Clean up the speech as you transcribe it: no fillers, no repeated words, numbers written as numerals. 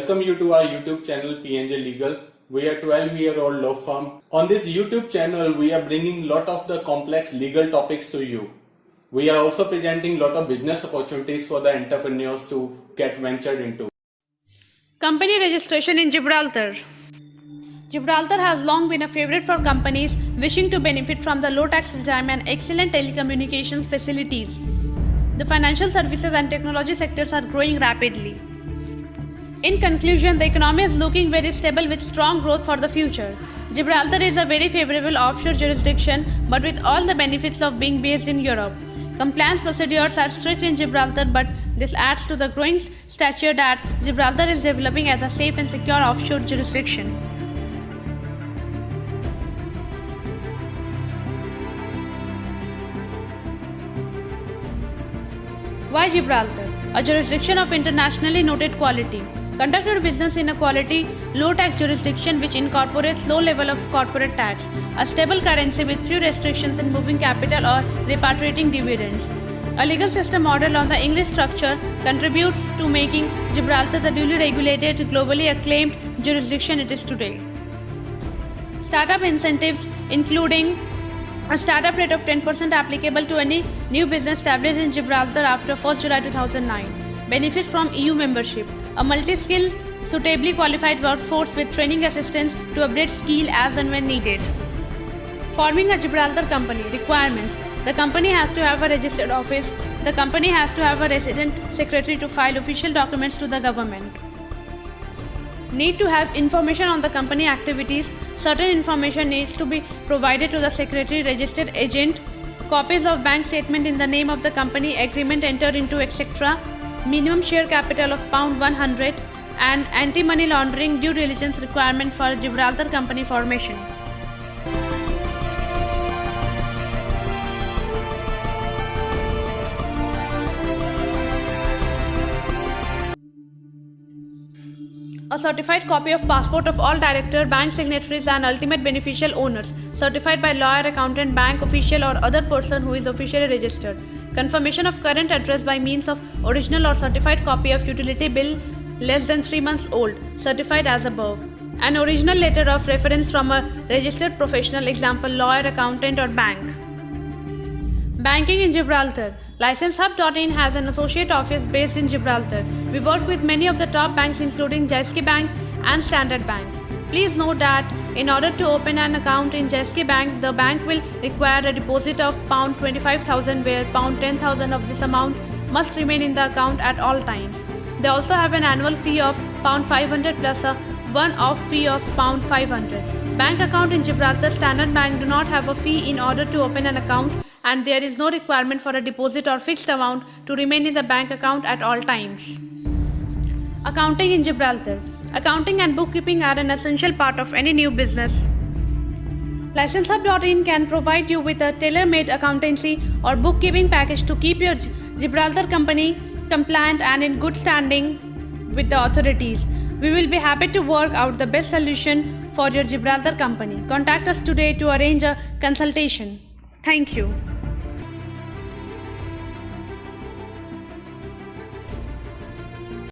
welcome you to our YouTube channel PNJ Legal. We are 12-year-old law firm. On this YouTube channel, we are bringing lot of the complex legal topics to you. We are also presenting lot of business opportunities for the entrepreneurs to get ventured into. Company registration in Gibraltar. Gibraltar has long been a favorite for companies wishing to benefit from the low tax regime and excellent telecommunications facilities. The financial services and technology sectors are growing rapidly. In conclusion, the economy is looking very stable with strong growth for the future. Gibraltar is a very favorable offshore jurisdiction, but with all the benefits of being based in Europe. Compliance procedures are strict in Gibraltar, but this adds to the growing stature that Gibraltar is developing as a safe and secure offshore jurisdiction. Why Gibraltar? A jurisdiction of internationally noted quality. Conducted business in a quality, low-tax jurisdiction which incorporates low level of corporate tax, a stable currency with few restrictions in moving capital or repatriating dividends. A legal system model on the English structure contributes to making Gibraltar the duly regulated, globally acclaimed jurisdiction it is today. Startup incentives including a startup rate of 10% applicable to any new business established in Gibraltar after 1st July 2009. Benefits from EU membership. A multi-skilled, suitably qualified workforce with training assistance to update skill as and when needed. Forming a Gibraltar company. Requirements. The company has to have a registered office. The company has to have a resident secretary to file official documents to the government. Need to have information on the company activities. Certain information needs to be provided to the secretary, registered agent, copies of bank statement in the name of the company, agreement entered into, etc. Minimum share capital of £100 and anti-money laundering due diligence requirement for Gibraltar company formation. A certified copy of passport of all director, bank signatories and ultimate beneficial owners, certified by lawyer, accountant, bank official or other person who is officially registered. Confirmation of current address by means of original or certified copy of utility bill less than 3 months old, certified as above. An original letter of reference from a registered professional, example lawyer, accountant or bank. Banking in Gibraltar. LicenseHub.in has an associate office based in Gibraltar. We work with many of the top banks including Jesky Bank and Standard Bank. Please note that in order to open an account in Jesky Bank, the bank will require a deposit of £25,000 where £10,000 of this amount must remain in the account at all times. They also have an annual fee of £500 plus a one-off fee of £500. Bank account in Gibraltar. Standard Bank do not have a fee in order to open an account, and there is no requirement for a deposit or fixed amount to remain in the bank account at all times. Accounting in Gibraltar. Accounting and bookkeeping are an essential part of any new business. LicenseHub.in can provide you with a tailor-made accountancy or bookkeeping package to keep your Gibraltar company compliant and in good standing with the authorities. We will be happy to work out the best solution for your Gibraltar company. Contact us today to arrange a consultation. Thank you.